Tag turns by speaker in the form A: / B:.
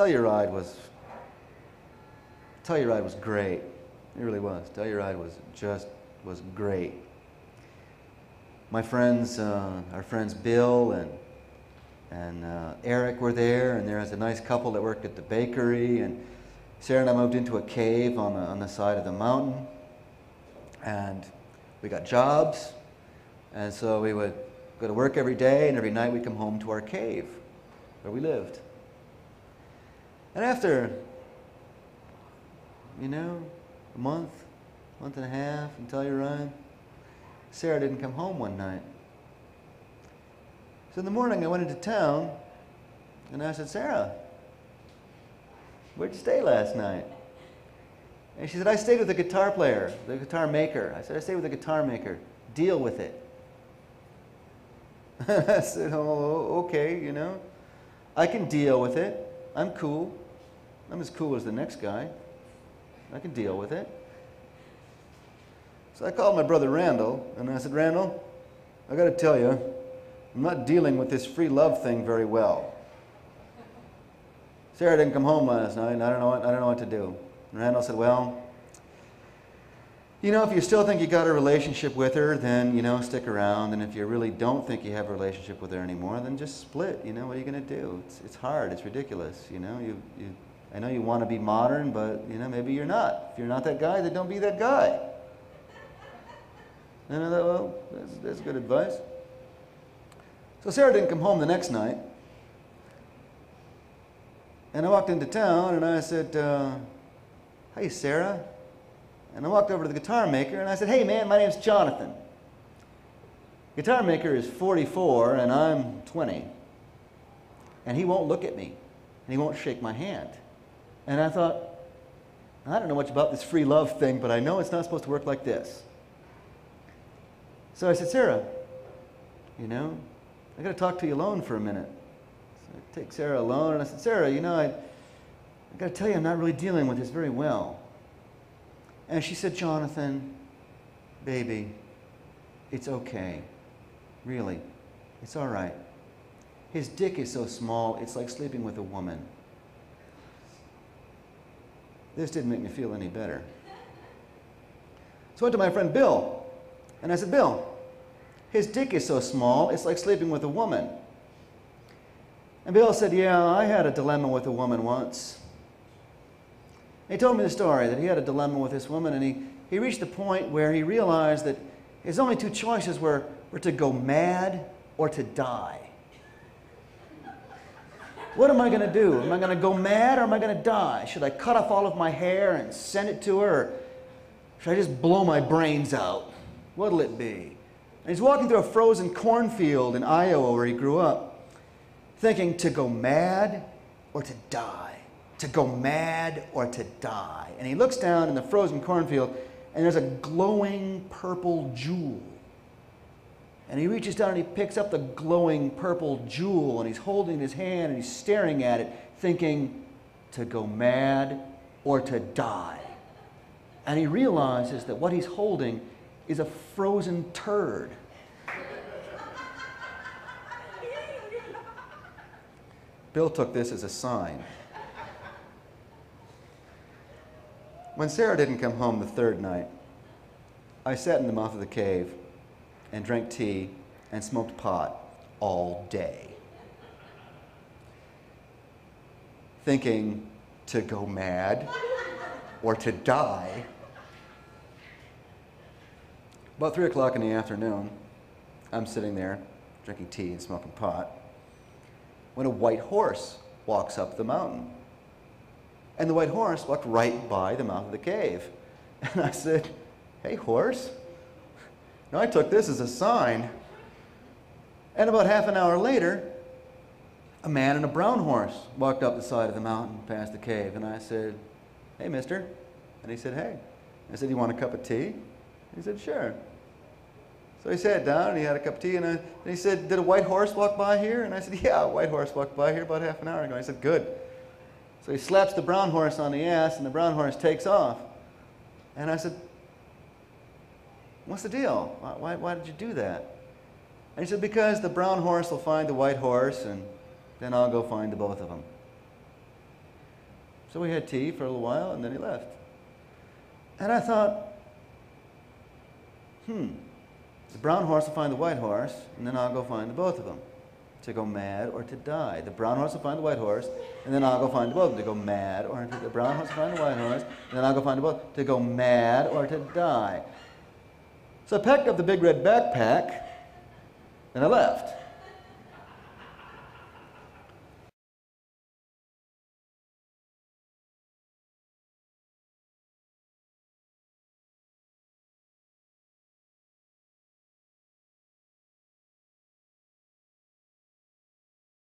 A: Telluride was great. It really was. Telluride was great. My friends, our friends Bill and Eric were there, and there was a nice couple that worked at the bakery, and Sarah and I moved into a cave on the side of the mountain, and we got jobs, and so we would go to work every day, and every night we'd come home to our cave where we lived. And after, a month and a half in Telluride, Sarah didn't come home one night. So in the morning I went into town and I said, Sarah, where'd you stay last night? And she said, I stayed with the guitar player, the guitar maker. I said, I stayed with the guitar maker. Deal with it. I said, oh, okay, I can deal with it. I'm cool. I'm as cool as the next guy. I can deal with it. So I called my brother Randall, and I said, Randall, I got to tell you, I'm not dealing with this free love thing very well. Sarah didn't come home last night, and I don't know what to do. And Randall said, well, if you still think you got a relationship with her, then, stick around. And if you really don't think you have a relationship with her anymore, then just split. What are you going to do? It's hard. It's ridiculous. I know you want to be modern, but, maybe you're not. If you're not that guy, then don't be that guy. And I thought, well, that's good advice. So Sarah didn't come home the next night. And I walked into town, and I said, hey, Sarah. And I walked over to the guitar maker, and I said, hey, man, my name's Jonathan. Guitar maker is 44, and I'm 20. And he won't look at me, and he won't shake my hand. And I thought, I don't know much about this free love thing, but I know it's not supposed to work like this. So I said, Sarah, I got to talk to you alone for a minute. So I take Sarah alone, and I said, Sarah, I got to tell you, I'm not really dealing with this very well. And she said, Jonathan, baby, it's okay. Really, it's all right. His dick is so small, it's like sleeping with a woman. This didn't make me feel any better. So I went to my friend Bill, and I said, Bill, his dick is so small, it's like sleeping with a woman. And Bill said, yeah, I had a dilemma with a woman once. He told me the story that he had a dilemma with this woman, and he reached the point where he realized that his only two choices were to go mad or to die. What am I going to do? Am I going to go mad or am I going to die? Should I cut off all of my hair and send it to her? Or should I just blow my brains out? What'll it be? And he's walking through a frozen cornfield in Iowa where he grew up, thinking to go mad or to die. To go mad or to die. And he looks down in the frozen cornfield, and there's a glowing purple jewel. And he reaches down and he picks up the glowing purple jewel, and he's holding it in his hand and he's staring at it, thinking to go mad or to die. And he realizes that what he's holding is a frozen turd. Bill took this as a sign. When Sarah didn't come home the third night, I sat in the mouth of the cave and drank tea and smoked pot all day, thinking to go mad or to die. About 3 o'clock in the afternoon, I'm sitting there drinking tea and smoking pot when a white horse walks up the mountain. And the white horse walked right by the mouth of the cave. And I said, hey, horse. Now, I took this as a sign. And about half an hour later, a man and a brown horse walked up the side of the mountain past the cave. And I said, hey, mister. And he said, hey. I said, you want a cup of tea? He said, sure. So he sat down and he had a cup of tea. And he said, did a white horse walk by here? And I said, yeah, a white horse walked by here about half an hour ago. He said, good. So he slaps the brown horse on the ass, and the brown horse takes off. And I said, what's the deal? Why did you do that? And he said, because the brown horse will find the white horse, and then I'll go find the both of them. So we had tea for a little while, and then he left. And I thought, the brown horse will find the white horse, and then I'll go find the both of them, to go mad or to die. The brown horse will find the white horse, and then I'll go find the both of them, to go mad or to the brown horse will find the white horse, and then I'll go find the both, to go mad or to die. So I packed up the big red backpack, and I left.